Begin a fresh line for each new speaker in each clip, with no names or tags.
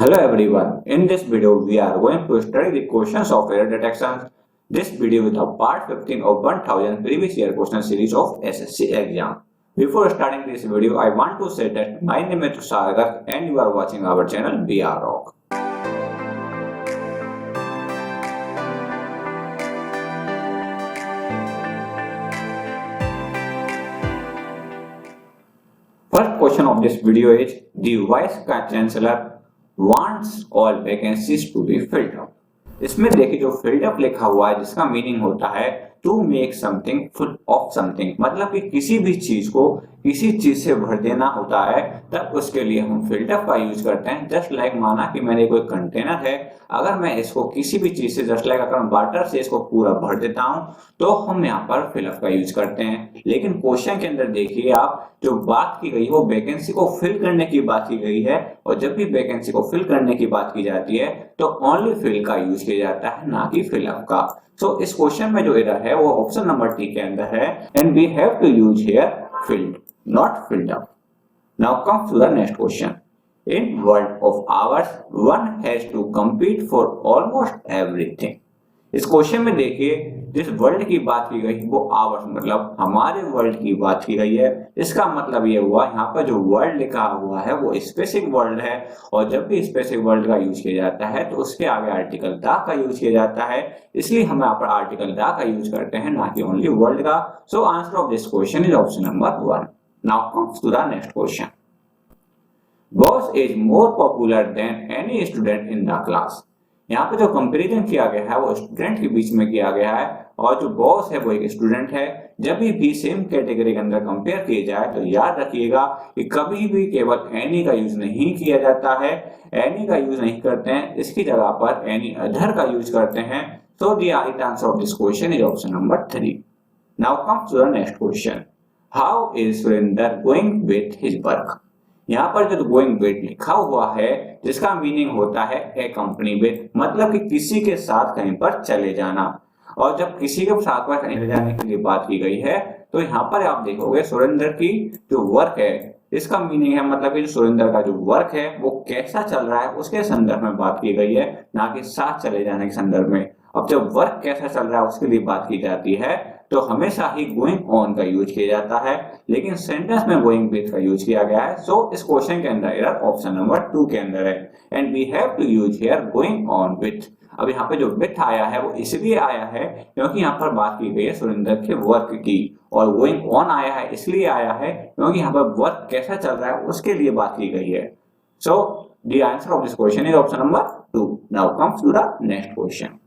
Hello everyone. In this video, we are going to study the questions of error detection. This video is the part 15 of 1000 previous year question series of SSC exam. Before starting this video, I want to say that my name is Sagar and you are watching our channel BR Rock. First question of this video is the Vice Chancellor wants all vacancies to be filled up. इसमें देखिए जो filled up लिखा हुआ है जिसका meaning होता है to make something full of something, मतलब कि किसी भी चीज को किसी चीज से भर देना होता है, तब उसके लिए हम फिल्ड अप का यूज करते हैं। जस्ट लाइक माना कि मैंने कोई कंटेनर है, अगर मैं इसको किसी भी चीज से जस्ट लाइक अगर मैं वाटर से इसको पूरा भर देता हूं तो हम यहाँ पर फिल अप का यूज करते हैं। लेकिन क्वेश्चन के अंदर देखिए आप, जो बात की गई वो वैकेंसी को फिल करने की बात की गई है, और जब भी वैकेंसी को फिल करने की बात की जाती है तो ओनली फिल का यूज किया जाता है, ना कि फिल अप का। सो इस क्वेश्चन में जो एरर है वो ऑप्शन नंबर टी के अंदर है, and we have to use here filled not filled up. Now come to the next question. In world of ours one has to compete for almost everything. इस question में देखिए जिस world की बात की गई वो आवर्स मतलब हमारे वर्ल्ड की बात की गई है। इसका मतलब ये हुआ यहाँ पर जो वर्ल्ड लिखा हुआ है वो स्पेसिफिक वर्ल्ड है, और जब भी स्पेसिफिक वर्ल्ड का यूज किया जाता है तो उसके आगे आर्टिकल द का यूज किया जाता है, इसलिए हम यहाँ पर आर्टिकल द का यूज करते हैं, ना कि ओनली वर्ल्ड का। So answer of this question is option number 1। Now comes to the next question. Boss is more popular than any student in the class. यहाँ पे जो कंपैरिजन किया गया है वो स्टूडेंट के बीच में किया गया है, और जो बॉस है वो एक स्टूडेंट है। जब भी सेम कैटेगरी के अंदर कंपेयर किए जाए तो याद रखिएगा कि कभी भी केवल एनी का यूज नहीं किया जाता है, एनी का यूज नहीं करते हैं, इसकी जगह पर एनी अदर का यूज करते हैं। So the right answer of this question is option number 3। Now comes to the next question. How is Surendra going with his work. यहाँ पर जो गोइंग विथ लिखा हुआ है जिसका मीनिंग होता है ए कंपनी विथ, मतलब कि किसी के साथ कहीं पर चले जाना। और जब किसी के साथ पर कहीं ले जाने के लिए बात की गई है तो यहाँ पर आप देखोगे सुरेंद्र की जो वर्क है इसका मीनिंग है, मतलब कि जो सुरेंद्र का जो वर्क है वो कैसा चल रहा है उसके संदर्भ में बात की गई है, ना कि साथ चले जाने के संदर्भ में। अब जब वर्क कैसा चल रहा है उसके लिए बात की जाती है तो हमेशा ही गोइंग ऑन का यूज किया जाता है, लेकिन सेंटेंस में गोइंग विथ का यूज किया गया है। सो इस क्वेश्चन के अंदर एरर ऑप्शन नंबर 2 के अंदर है, and we have to use here going on with. अब यहाँ पे जो विथ आया है वो इसलिए आया है क्योंकि यहाँ पर बात की गई है सुरेंद्र के वर्क की, और गोइंग ऑन आया है इसलिए आया है क्योंकि यहाँ पर वर्क कैसा चल रहा है उसके लिए बात की गई है। So the answer of this question is option number 2। Now comes to the next question.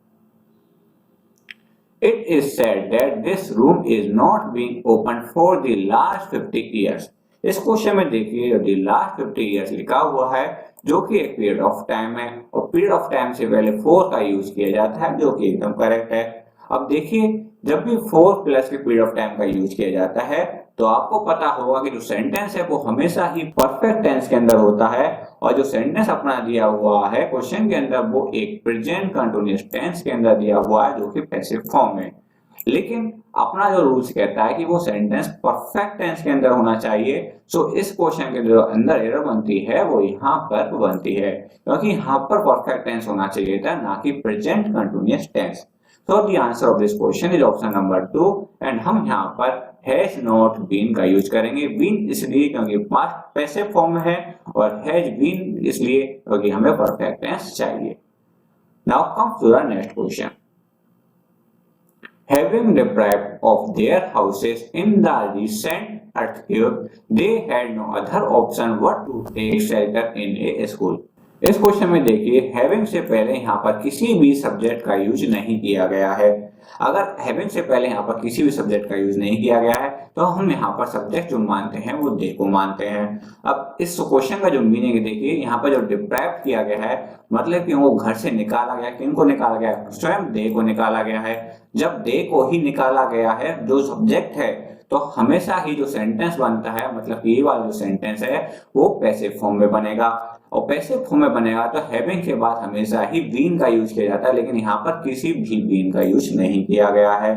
It is said that this room is not being opened for the last 50 years. इस क्वेश्चन में देखिए the last 50 years लिखा हुआ है जो कि एक period of time है, और पीरियड ऑफ टाइम से पहले 4 का यूज किया जाता है जो कि एकदम करेक्ट है। अब देखिए जब भी 4 प्लस के पीरियड ऑफ टाइम का यूज किया जाता है तो आपको पता होगा कि जो सेंटेंस है वो हमेशा ही परफेक्ट टेंस के अंदर होता है, और जो सेंटेंस अपना दिया हुआ है क्वेश्चन के अंदर वो एक प्रेजेंट कंटिन्यूअस टेंस के अंदर दिया हुआ है जो कि पैसिव फॉर्म है। लेकिन अपना जो रूल्स कहता है कि वो सेंटेंस परफेक्ट टेंस के अंदर होना चाहिए। सो इस क्वेश्चन के जो अंदर एरर बनती है वो यहाँ पर बनती है, क्योंकि यहाँ पर परफेक्ट टेंस होना चाहिए था, ना कि present continuous tense. So the answer of this question is option number 2, and हम यहाँ पर हैज नॉट बीन का यूज करेंगे। बीन इसलिए क्योंकि पास्ट पैसिव फॉर्म है, और हैज बीन इसलिए क्योंकि हमें परफेक्ट टेंस चाहिए। Now come to the next question. Having deprived of their houses in the recent earthquake, they had no other option but to take shelter in a school. इस question में देखिए having से पहले यहाँ पर किसी भी सब्जेक्ट का यूज नहीं किया गया है। अगर हैविंग से पहले यहाँ पर किसी भी सब्जेक्ट का यूज नहीं किया गया है तो हम यहाँ पर सब्जेक्ट जो मानते हैं वो दे को मानते हैं। अब इस क्वेश्चन का जो मीनिंग देखिए यहाँ पर जो डिप्राइव किया गया है मतलब कि वो घर से निकाला गया, किनको निकाला गया, स्वयं दे को निकाला गया है। जब दे को ही निकाला गया है जो सब्जेक्ट है तो हमेशा ही जो सेंटेंस बनता है मतलब ये वाला जो सेंटेंस है वो पैसिव फॉर्म में बनेगा, और पैसिव फॉर्म में बनेगा तो हैविंग के बाद हमेशा ही बीन का यूज किया जाता है, लेकिन यहाँ पर किसी भी बीन का यूज नहीं किया गया है।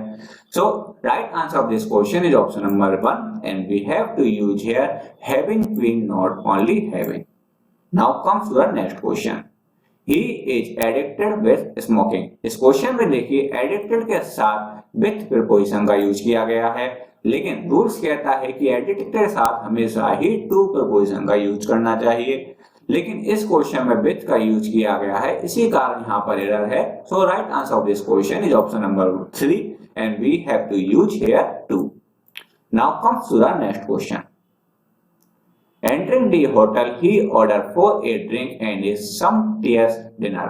So right answer of this question is option number 1, and we have to use here having been not only having. Now comes to the next question. He is addicted with smoking. इस question में देखिए addicted के साथ with preposition का use किया गया है, लेकिन रूल्स कहता है कि एडिक्टेड के साथ हमेशा ही टू प्रीपोजिशन का यूज करना चाहिए, लेकिन इस क्वेश्चन में विथ का यूज किया गया है, इसी कारण यहाँ पर एरर है। So right answer of this question is option number 3 and we have to use here 2। Now comes to the next question. Entering the hotel, he ordered for a drink and a sumptuous dinner.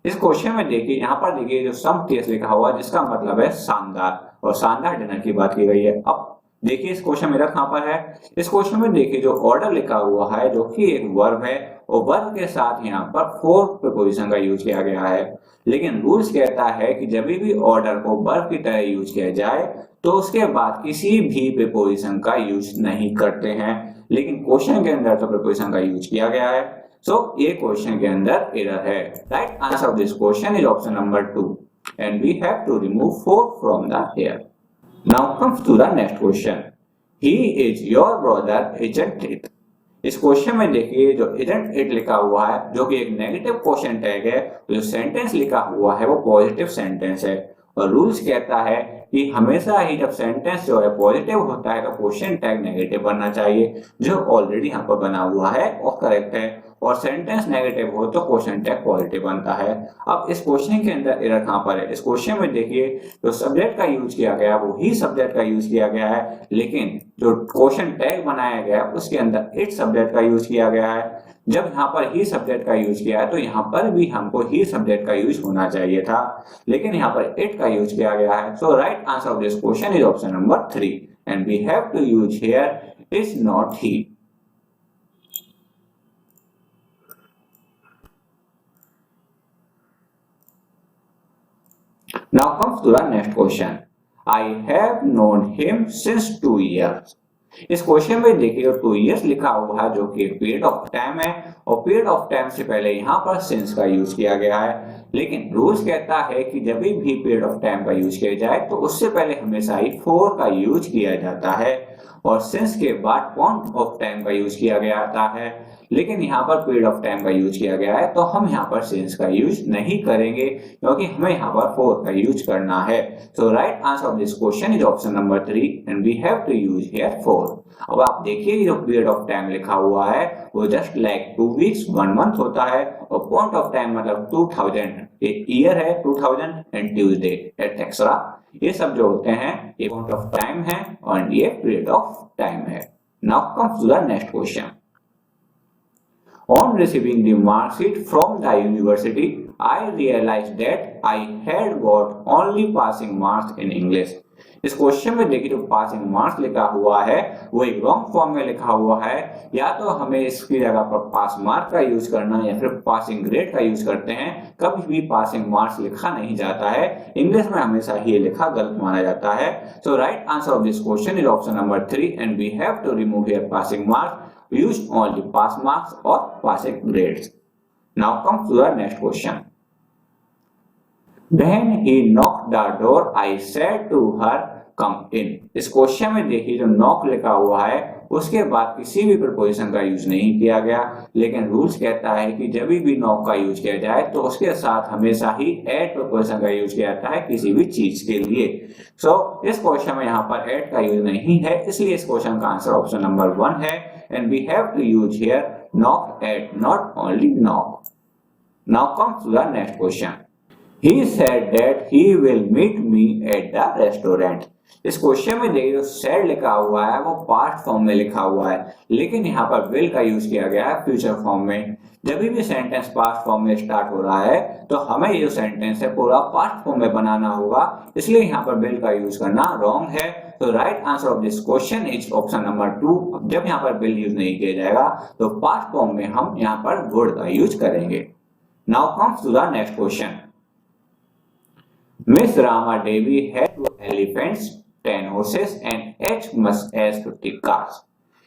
इस question में देखिए यहाँ पर देखिए जो sumptuous लिखा हुआ है जिसका मतलब है शानदार, और शानदार डिनर की बात की गई है। अब देखिए इस क्वेश्चन में कहाँ पर है, इस क्वेश्चन में देखिए जो ऑर्डर लिखा हुआ है जो कि एक वर्ब है, और वर्ब के साथ यहाँ पर फोर प्रीपोजिशन का यूज किया गया है, लेकिन रूल्स कहता है कि जब भी ऑर्डर को वर्ब की तरह यूज किया जाए तो उसके बाद किसी भी प्रीपोजिशन का यूज नहीं करते हैं, लेकिन क्वेश्चन के अंदर तो प्रीपोजिशन का यूज किया गया है। सो ये क्वेश्चन के अंदर एरर है। Right answer of this question is option number 2 and we have to remove 4 from the here. Now comes to the next question. He is your brother isn't it. इस question में देखिए जो isn't it लिखा हुआ है जो कि एक नेगेटिव क्वेश्चन टैग है, जो सेंटेंस लिखा हुआ है वो पॉजिटिव सेंटेंस है, और रूल्स कहता है कि हमेशा ही जब सेंटेंस जो है पॉजिटिव होता है तो क्वेश्चन टैग नेगेटिव बनना चाहिए, जो ऑलरेडी यहाँ पर बना हुआ है और करेक्ट है, और सेंटेंस नेगेटिव हो तो क्वेश्चन टैग पॉजिटिव बनता है। अब इस क्वेश्चन के अंदर एरर कहाँ पर है, इस क्वेश्चन में देखिए जो सब्जेक्ट का यूज किया गया वो ही सब्जेक्ट का यूज किया गया है, लेकिन जो क्वेश्चन टैग बनाया गया उसके अंदर इट सब्जेक्ट का यूज किया गया है। जब यहाँ पर ही सब्जेक्ट का यूज किया है तो यहाँ पर भी हमको ही सब्जेक्ट का यूज होना चाहिए था, लेकिन यहाँ पर इट का यूज किया गया है। So right answer of this question is option number 3 and we have to use here is not he. Now comes to the next question. I have known him since 2 years. इस question में देखिए 2 years लिखा हुआ है जो कि period of time है, और पीरियड ऑफ टाइम से पहले यहाँ पर सिंस का यूज किया गया है, लेकिन रूल्स कहता है कि जब भी पीरियड ऑफ टाइम का यूज किया जाए तो उससे पहले हमेशा ही फॉर का यूज किया जाता है, और सिंस के बाद पॉइंट ऑफ टाइम का यूज किया गया आता है, लेकिन यहाँ पर पीरियड ऑफ टाइम का यूज किया गया है तो हम यहाँ पर सिंस का यूज नहीं करेंगे क्योंकि हमें यहाँ पर फॉर का यूज करना है। So right answer of this question is option number 3 and we have to use here for. अब आप देखिए जो पीरियड ऑफ टाइम लिखा हुआ है वो जस्ट लाइक 2 वीक्स 1 मंथ होता है, और पॉइंट ऑफ टाइम मतलब 2000 एक ईयर है 2000 एंड ट्यूसडे एक्सेट्रा, ये सब जो होते हैं ये पॉइंट ऑफ टाइम है और ये पीरियड ऑफ टाइम है। Now comes to the next question. On receiving the mark sheet from the university, I realized that I had got only passing marks in English. इस question में देखिए जो passing marks लिखा हुआ है वो एक रॉन्ग फॉर्म में लिखा हुआ है, या तो हमें इसकी जगह पर पास मार्क का यूज करना या फिर पासिंग ग्रेड का यूज करते हैं, कभी भी पासिंग मार्क्स लिखा नहीं जाता है, इंग्लिश में हमेशा ही ये लिखा गलत माना जाता है। So right answer of this question is option number 3 and we have to remove here passing marks, use only pass marks or passing grades. Now comes to the next question. When he knocked the door, I said to her, "Come in." इस question में देखिए जो knock लिखा हुआ है उसके बाद किसी भी प्रीपोजिशन का यूज नहीं किया गया, लेकिन रूल्स कहता है कि जब भी नॉक का यूज किया जाए तो उसके साथ हमेशा ही एट प्रीपोजिशन का यूज किया जाता है किसी भी चीज के लिए। सो इस क्वेश्चन में यहाँ पर एट का यूज नहीं है, इसलिए इस क्वेश्चन का आंसर ऑप्शन नंबर 1 है and we have to use here knock at, not only knock. Now comes to the next question. He said that he will meet me at the restaurant. इस question में देखिए जो said लिखा हुआ है वो past form में लिखा हुआ है, लेकिन यहाँ पर will का यूज किया गया है फ्यूचर फॉर्म में। जब भी सेंटेंस पास्ट फॉर्म में स्टार्ट हो रहा है तो हमें ये जो सेंटेंस है पूरा पास्ट फॉर्म में बनाना होगा, इसलिए यहाँ पर will का यूज करना रॉन्ग है। तो right answer of this question is option number 2। जब यहाँ पर will यूज नहीं किया जाएगा तो पास्ट फॉर्म में हम यहाँ पर would का यूज करेंगे। Now comes to the next question. Miss Rama Devi had 2 elephants, 10 horses and as much as 50 cars.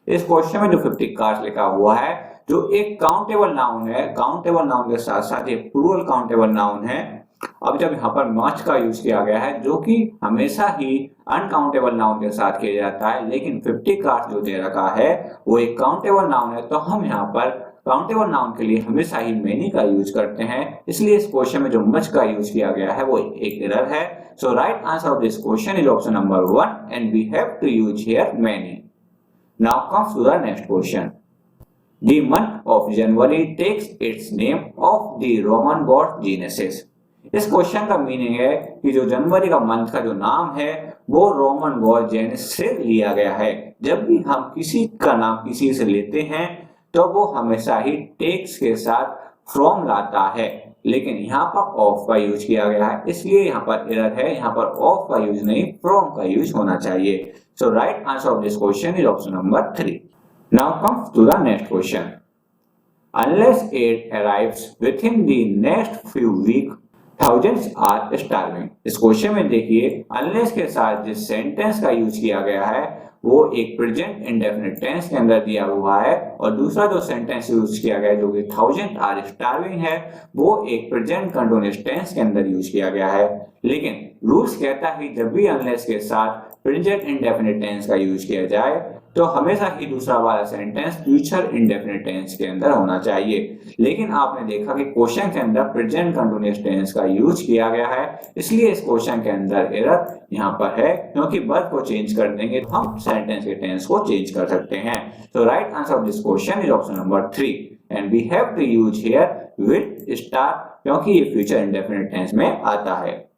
इस क्वेश्चन में जो 50 cars लिखा हुआ है जो एक काउंटेबल नाउन है, काउंटेबल नाउन के साथ साथ ये प्लूरल काउंटेबल नाउन है। अब जब यहाँ पर मच का यूज किया गया है जो कि हमेशा ही अनकाउंटेबल नाउन के साथ किया जाता है, लेकिन 50 कार्स जो दे रखा है वो एक काउंटेबल नाउन है, तो हम यहाँ पर काउंटेबल नाउन के लिए हमेशा ही मेनी का यूज करते हैं, इसलिए इस क्वेश्चन में जो मच का यूज किया गया है वो एक एरर है। So right answer of this question is option number 1 and we have to use here many. Now comes to the next question. The month of January takes its name of the Roman god Genesis। इस question का meaning है कि जो जनवरी का month का जो नाम है वो रोमन गॉड जेनिस से लिया गया है। जब भी हम किसी का नाम किसी से लेते हैं तो वो हमेशा ही टेक्स के साथ फ्रॉम लाता है, लेकिन यहाँ पर ऑफ का यूज किया गया है, इसलिए यहाँ पर एरर है। यहाँ पर ऑफ का यूज नहीं, फ्रॉम का यूज होना चाहिए। So right answer of this question is option number 3। Now comes to the next question. Unless aid arrives within the next few weeks, thousands are starving। इस question में देखिए unless के साथ जिस सेंटेंस का यूज किया गया है वो एक प्रेजेंट इंडेफिनिट टेंस के अंदर दिया हुआ है, और दूसरा जो सेंटेंस यूज किया गया है जो कि थाउजेंड आर स्टार्विंग है वो एक प्रेजेंट कंटिन्यूअस टेंस के अंदर यूज किया गया है। लेकिन रूल्स कहता है जब भी अनलेस के साथ प्रेजेंट इंडेफिनिट टेंस का यूज किया जाए तो हमेशा ही दूसरा वाला सेंटेंस फ्यूचर इंडेफिनिट टेंस के अंदर होना चाहिए। लेकिन आपने देखा कि क्वेश्चन के अंदर प्रेजेंट कंटिन्यूअस टेंस का यूज किया गया है, इसलिए इस क्वेश्चन के अंदर एरर यहाँ पर है, क्योंकि वर्ब को चेंज कर देंगे तो हम सेंटेंस के टेंस को चेंज कर सकते हैं। So right answer of this question is option number 3 and we have to use here will star, क्योंकि ये फ्यूचर इंडेफिनिट टेंस में आता है।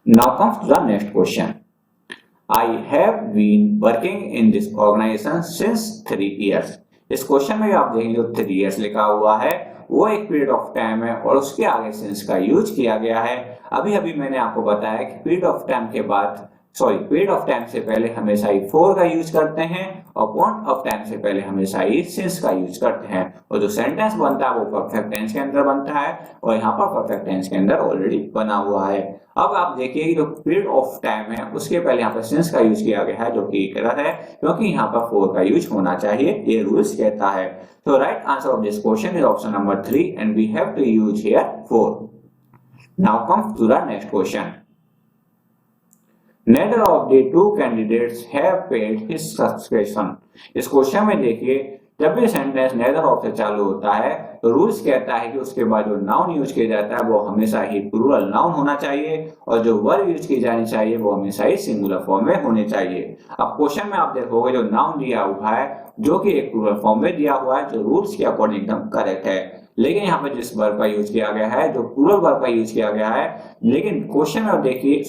Now comes to the next question. I have been working in this organization since 3 years। इस question में आप देखेंगे जो 3 years लिखा हुआ है वो एक पीरियड ऑफ टाइम है और उसके आगे सिंस का यूज किया गया है। अभी मैंने आपको बताया कि पीरियड ऑफ टाइम से पहले हमेशा ही फॉर का यूज करते हैं और पॉइंट ऑफ टाइम से पहले हमेशा ही सिंस का यूज करते हैं, और जो सेंटेंस बनता है वो परफेक्ट टेंस के अंदर बनता है और यहाँ पर परफेक्ट टेंस के अंदर ऑलरेडी बना हुआ है। अब आप देखिए कि जो पीरियड ऑफ टाइम है उसके पहले यहाँ पर सिंस का यूज किया गया है जो कि गलत है, क्योंकि यहाँ पर फॉर का यूज होना चाहिए, ये रूल्स कहता है। तो right answer of this question is option number 3 and we have to use here for. Now comes to the next question. Neither of the two candidates have paid his subscription। इस question में देखिए जब भी sentence nether of से चालू होता है तो रूल्स कहता है कि उसके बाद जो नाउन यूज किया जाता है वो हमेशा ही प्लूरल नाउन होना चाहिए और जो वर्ब यूज की जानी चाहिए वो हमेशा ही सिंगुलर फॉर्म में होने चाहिए। अब क्वेश्चन में आप देखोगे जो नाउन दिया हुआ है जो कि एक प्लूरल फॉर्म में दिया हुआ है जो रूल्स के अकॉर्डिंग एकदम करेक्ट है, लेकिन यहाँ पे जिस वर्ब का यूज किया गया है जो प्लूरल वर्ब का यूज किया गया है, लेकिन क्वेश्चन में देखिए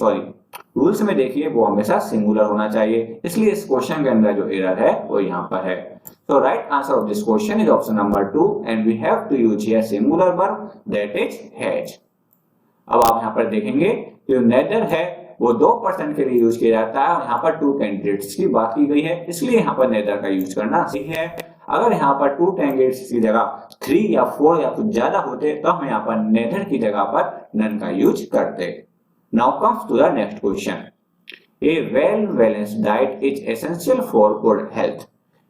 रूल्स में देखिए वो हमेशा सिंगुलर होना चाहिए, इसलिए इस क्वेश्चन के अंदर जो एरर है वो यहाँ पर है। तो right answer of this question is option number 2 and we have to use here singular verb that is has. अब आप यहाँ पर देखेंगे जो नेदर है वो 2 पर्सन के लिए यूज किया जाता है और यहाँ पर 2 कैंडिडेट्स की बात की गई है, इसलिए यहाँ पर नेदर का यूज करना सही है। अगर यहाँ पर 2 कैंडिडेट्स की जगह 3 या 4 या कुछ ज्यादा होते तो हम यहाँ पर नेदर की जगह पर नन का यूज करते। Now comes to the next question. A well-balanced diet is essential for good health।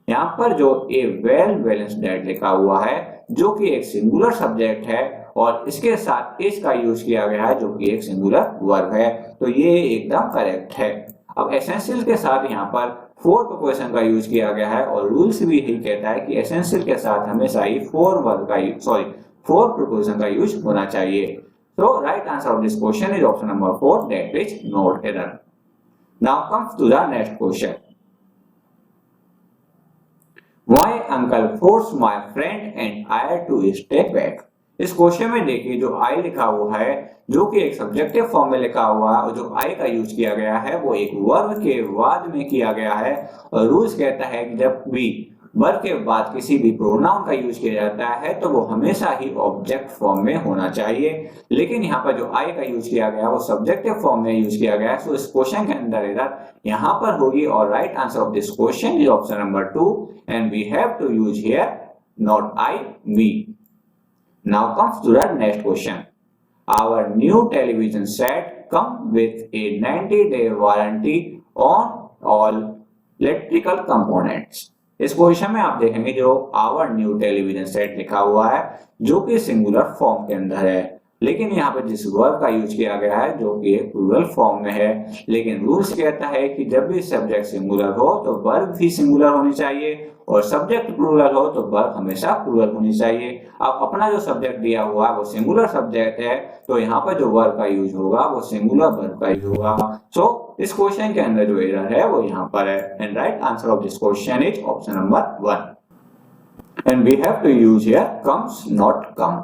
यहाँ पर जो a well-balanced diet लिखा हुआ है जो कि एक सिंगुलर सब्जेक्ट है और इसके साथ is का यूज किया गया है जो कि एक सिंगुलर वर्ब है, तो ये एकदम करेक्ट है। अब एसेंशियल के साथ यहाँ पर फोर प्रीपोजिशन का यूज किया गया है और रूल्स भी यही कहता है कि एसेंशियल के साथ हमेशा ही फोर प्रीपोजिशन का यूज होना चाहिए। So right answer of this question is option number 4, that is not error. Now comes to the next question. My uncle forced my friend and I to stay back। इस question में देखिए जो आई लिखा हुआ है जो कि एक सब्जेक्टिव फॉर्म में लिखा हुआ है और जो आई का यूज किया गया है वो एक वर्ब के बाद में किया गया है, और रूल्स कहता है कि जब भी वर्ब के बाद किसी भी प्रोनाउन का यूज किया जाता है तो वो हमेशा ही ऑब्जेक्ट फॉर्म में होना चाहिए, लेकिन यहाँ पर जो आई का यूज किया गया है वो सब्जेक्टिव फॉर्म में यूज किया गया है। सो इस क्वेश्चन के अंदर एरर यहाँ पर होगी और right answer of this question is option number 2 and we have to use here not I we. Now comes to the next question. Our new television set come with a 90-day warranty on all electrical components. इस question में आप देखेंगे जो our new television set लिखा हुआ है जो कि सिंगुलर फॉर्म के अंदर है। लेकिन यहाँ पे जिस वर्ब का यूज किया गया है जो कि एक प्लूरल फॉर्म में है, लेकिन रूल्स कहता है कि जब भी सब्जेक्ट सिंगुलर हो तो वर्ब भी सिंगुलर होनी चाहिए और सब्जेक्ट प्लूरल हो तो वर्ब हमेशा प्लूरल होनी चाहिए। अब अपना जो सब्जेक्ट दिया हुआ है वो सिंगुलर सब्जेक्ट है, तो यहाँ पर जो वर्ब का यूज होगा वो सिंगुलर वर्ब का यूज होगा। सो इस क्वेश्चन के अंदर जो एरर है वो यहाँ पर है, and right answer of this question is option number 1 and we have to use here comes not come.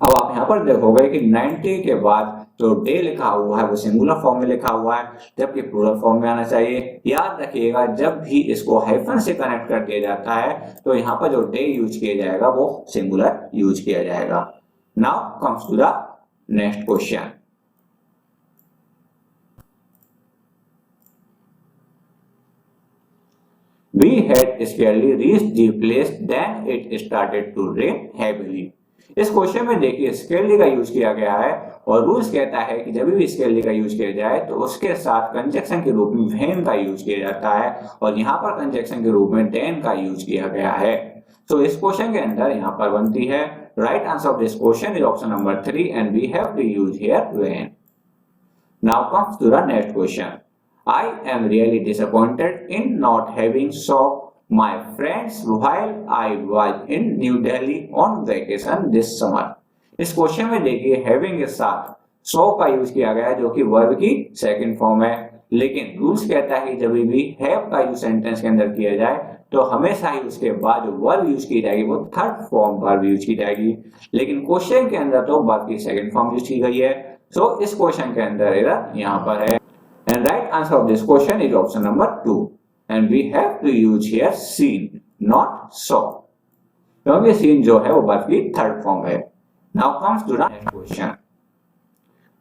अब आप यहाँ पर देखोगे कि 90 के बाद जो डे लिखा हुआ है वो सिंगुलर फॉर्म में लिखा हुआ है, जबकि प्लूरल फॉर्म में आना चाहिए। याद रखिएगा जब भी इसको हाइफन से कनेक्ट कर दिया जाता है तो यहाँ पर जो डे यूज किया जाएगा वो सिंगुलर यूज किया जाएगा। Now comes to the next question. We had scarcely reached the place then it started to rain heavily। इस क्वेश्चन में देखिए स्केली का यूज किया गया है और रूल्स कहता है कि जब भी स्केली का यूज किया जाए तो उसके साथ कंजक्शन के रूप में व्हेन का यूज किया जाता है और यहाँ पर कंजक्शन के रूप में देन का यूज किया गया है। तो इस क्वेश्चन के अंदर यहाँ पर बनती है right answer of this question is option number 3 and we have to use here when. Now comes to the next question. I am really disappointed in not having saw my friends while I was in New Delhi on vacation this summer। इस question में देखिए having के साथ सो का use किया गया है जो कि वर्ब की सेकंड फॉर्म है, लेकिन रूल्स कहता है कि जब भी हैव का यूज सेंटेंस के अंदर किया जाए तो हमेशा ही उसके बाद जो वर्ब यूज की जाएगी वो थर्ड फॉर्म वर्ब यूज की जाएगी, लेकिन क्वेश्चन के अंदर तो वर्ब की सेकंड फॉर्म यूज की गई है। सो इस क्वेश्चन के अंदर एरर यहाँ पर है and right answer of this question is option number 2 and we have to use here seen not saw, क्योंकि seen जो है वो वर्ब की थर्ड फॉर्म है। Now comes to the next question।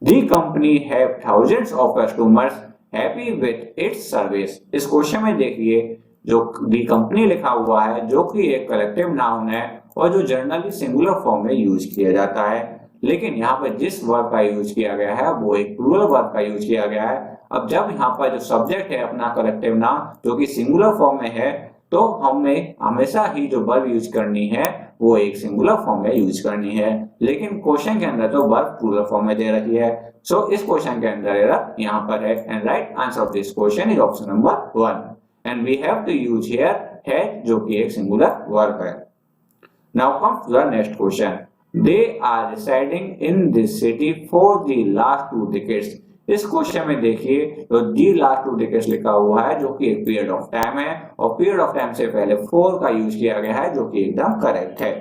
The company have thousands of customers happy with its service। इस question में देखिए जो the company लिखा हुआ है जो कि एक कलेक्टिव नाउन है और जो जनरली सिंगुलर फॉर्म में यूज किया जाता है, लेकिन यहाँ पर जिस वर्ब का यूज किया गया है वो एक प्लूरल वर्ब का यूज किया गया है। अब जब यहाँ पर जो सब्जेक्ट है अपना कलेक्टिव नाउन जो कि सिंगुलर फॉर्म में है तो हमें हमेशा ही जो वर्ब यूज करनी है वो एक सिंगुलर फॉर्म में यूज करनी है, लेकिन क्वेश्चन के अंदर तो वर्ब प्लूरल फॉर्म में दे रखी है। सो इस क्वेश्चन के अंदर एरर यहाँ पर है and right answer of this question is option number 1 and we have to use here है जो कि एक सिंगुलर वर्ब है। Now comes to the next question. They are residing in this city for the last 2 decades। इस question में देखिए तो the last 2 decades लिखा हुआ है जो कि एक पीरियड ऑफ टाइम है और पीरियड ऑफ टाइम से पहले for का यूज किया गया है जो कि एकदम करेक्ट है।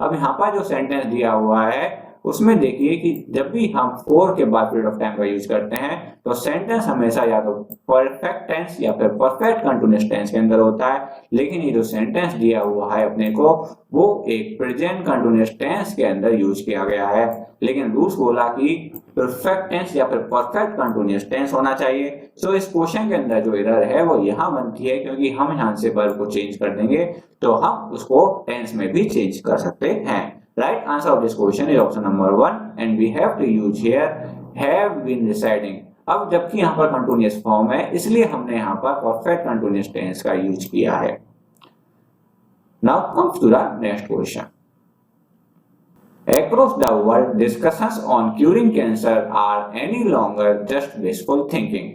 अब यहाँ पर जो सेंटेंस दिया हुआ है उसमें देखिए कि जब भी हम for के बाद पीरियड ऑफ टाइम का यूज करते हैं तो सेंटेंस हमेशा या तो परफेक्ट टेंस या फिर परफेक्ट कंटीन्यूअस टेंस के अंदर होता है, लेकिन ये जो सेंटेंस दिया हुआ है अपने को वो एक प्रेजेंट कंटीन्यूअस टेंस के अंदर यूज किया गया है, लेकिन रूल्स बोला कि परफेक्ट टेंस या फिर परफेक्ट कंटीन्यूअस टेंस होना चाहिए। सो इस क्वेश्चन के अंदर जो एरर है वो यहाँ बनती है क्योंकि हम यहाँ से वर्ब को चेंज कर देंगे तो हम उसको टेंस में भी चेंज कर सकते हैं। Right answer of this question is option number 1 and we have to use here have been residing। अब जबकि यहाँ पर कंटीन्यूअस फॉर्म है इसलिए हमने यहाँ पर परफेक्ट कंटीन्यूअस टेंस का यूज किया है। Now comes to the next question। Across the world, discussions on curing cancer are any longer just wishful thinking।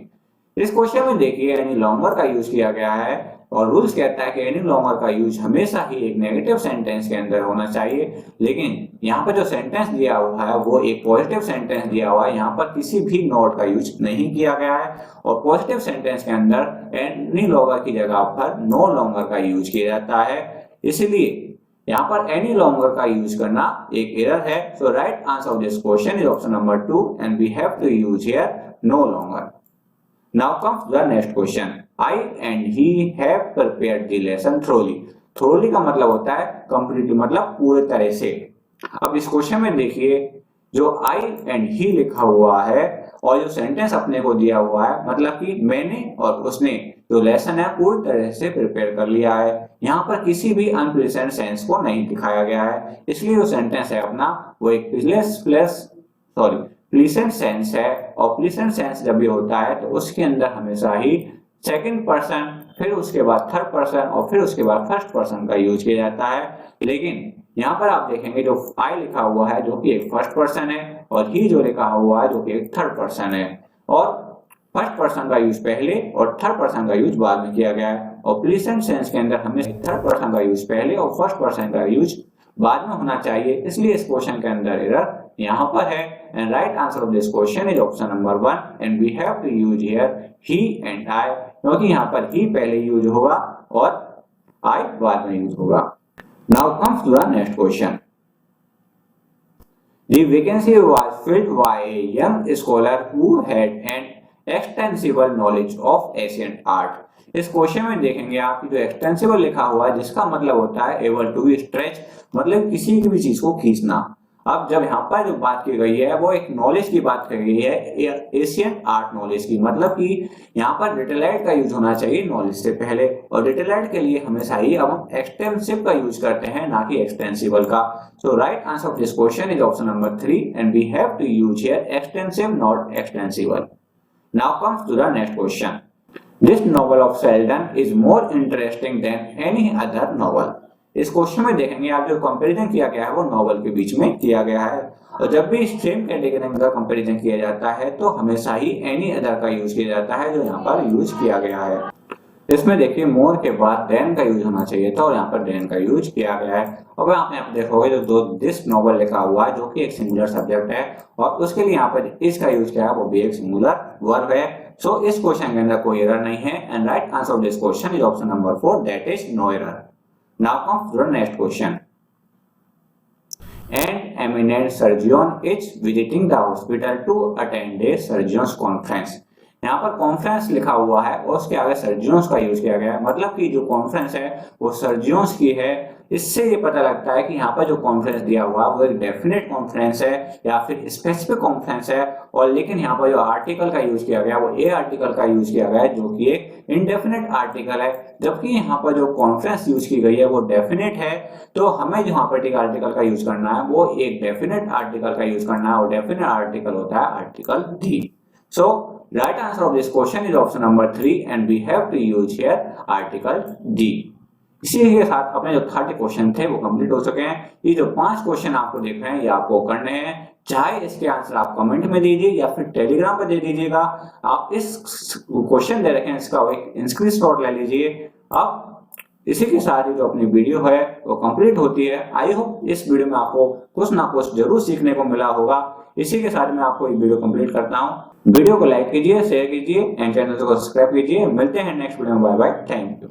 इस क्वेश्चन में देखिए एनी लॉन्गर का यूज किया गया है और रूल्स कहता है कि एनी लॉन्गर का यूज हमेशा ही एक नेगेटिव सेंटेंस के अंदर होना चाहिए, लेकिन यहाँ पर जो सेंटेंस दिया हुआ है वो एक पॉजिटिव सेंटेंस दिया हुआ है, यहाँ पर किसी भी नोट का यूज नहीं किया गया है और पॉजिटिव सेंटेंस के अंदर एनी लॉन्गर की जगह पर नो लॉन्गर का यूज किया जाता है, इसलिए यहाँ पर एनी लॉन्गर का यूज करना एक एरर है। So right answer of this question is option number 2 and we have to use here no longer. Now comes the next question। I and he have prepared the lesson thoroughly। thoroughly का मतलब होता है completely मतलब पूरे तरह से। अब इस क्वेश्चन में देखिए जो I and he लिखा हुआ है और जो सेंटेंस अपने को दिया हुआ है मतलब कि मैंने और उसने जो लेसन है पूरी तरह से प्रिपेयर कर लिया है, यहाँ पर किसी भी अनप्रेजेंट सेंस को नहीं दिखाया गया है, इसलिए जो सेंटेंस है अपना वो एक प्लीसेंट सेंस है और प्लीसेंट सेंस जब भी होता है तो उसके अंदर हमेशा ही सेकंड पर्सन फिर उसके बाद थर्ड पर्सन और फिर उसके बाद फर्स्ट पर्सन का यूज किया जाता है, लेकिन यहाँ पर आप देखेंगे जो I लिखा हुआ है जो कि एक फर्स्ट पर्सन है और ही जो लिखा हुआ है जो कि एक थर्ड पर्सन है, और फर्स्ट पर्सन का यूज पहले और थर्ड पर्सन का यूज बाद में किया गया है। और प्रेजेंट सेंस के अंदर हमें थर्ड पर्सन का यूज पहले और फर्स्ट पर्सन का यूज बाद में होना चाहिए, इसलिए इस क्वेश्चन के अंदर एरर यहाँ पर है। And right answer of this question is option number 1 and we have to use here he and I, क्योंकि यहाँ पर ही पहले यूज होगा और आई बाद में यूज होगा। Now comes to the next question. The vacancy was filled by a young scholar who had an extensive knowledge of ancient art। इस क्वेश्चन में देखेंगे आप जो एक्सटेंसिबल लिखा हुआ है जिसका मतलब होता है एबल टू स्ट्रेच, मतलब किसी की भी चीज को खींचना। अब जब यहाँ पर जो बात की गई है वो एक नॉलेज की बात की गई है, एशियन आर्ट नॉलेज की, मतलब कि यहाँ पर डिटेलाइड का यूज होना चाहिए नॉलेज से पहले, और डिटेलाइड के लिए हमेशा ही अब हम एक्सटेंसिव का यूज करते हैं ना कि एक्सटेंसिबल का। So right answer of this question is option number 3 and we have to use here extensive not extensible. Now comes to the next question. This novel of Sheldon is more interesting than any other novel। इस question में देखेंगे आप जो comparison किया गया है वो novel के बीच में किया गया है, और जब भी सेम कैटेगरी का कंपैरिजन किया जाता है तो हमेशा ही एनी अदर का यूज किया जाता है जो यहाँ पर यूज किया गया है। इसमें देखिए मोर के बाद देन का यूज होना चाहिए था और यहाँ पर देन का यूज किया गया है। अब आप यहाँ पर देखोगे जो दो दिस नॉवल लिखा हुआ है जो कि एक सिंगुलर सब्जेक्ट है और उसके लिए यहाँ पर इसका यूज किया है वो भी एक सिंगुलर वर्ब है। सो इस क्वेश्चन के अंदर कोई एरर नहीं है and right answer of this question is option number 4 that is no error. Now comes to the next question. An eminent surgeon is visiting the hospital to attend a surgeon's conference। यहाँ पर conference लिखा हुआ है और उसके आगे सर्जियंस का use किया गया है, मतलब कि जो कॉन्फ्रेंस है वो सर्जियंस की है। इससे ये पता लगता है कि यहाँ पर जो कॉन्फ्रेंस दिया हुआ है वो एक डेफिनेट कॉन्फ्रेंस है या फिर स्पेसिफिक कॉन्फ्रेंस है, और लेकिन यहाँ पर जो आर्टिकल का यूज किया गया वो ए आर्टिकल का यूज किया गया है जो कि एक इंडेफिनेट आर्टिकल है, जबकि यहाँ पर जो कॉन्फ्रेंस यूज की गई है वो डेफिनेट है। तो हमें जो यहाँ पर आर्टिकल का यूज करना है वो एक डेफिनेट आर्टिकल का यूज करना है और डेफिनेट आर्टिकल होता है article the. So right answer of this question is option number 3 and we have to use here article D। इसी के साथ अपने जो 30 क्वेश्चन थे वो कंप्लीट हो चुके हैं। ये जो 5 क्वेश्चन आपको देख रहे हैं ये आपको करने हैं, चाहे इसके आंसर आप कमेंट में दीजिए या फिर टेलीग्राम पे दे दीजिएगा। आप इस क्वेश्चन दे रखे हैं इसका एक स्क्रीनशॉट ले लीजिए। अब इसी के साथ ही जो अपनी वीडियो है वो कंप्लीट होती है। आई होप इस वीडियो में आपको कुछ ना कुछ जरूर सीखने को मिला होगा। इसी के साथ मैं आपको ये वीडियो कंप्लीट करता हूँ। वीडियो को लाइक कीजिए, शेयर कीजिए एंड चैनल को सब्सक्राइब कीजिए। मिलते हैं नेक्स्ट वीडियो में। Bye bye, thank you.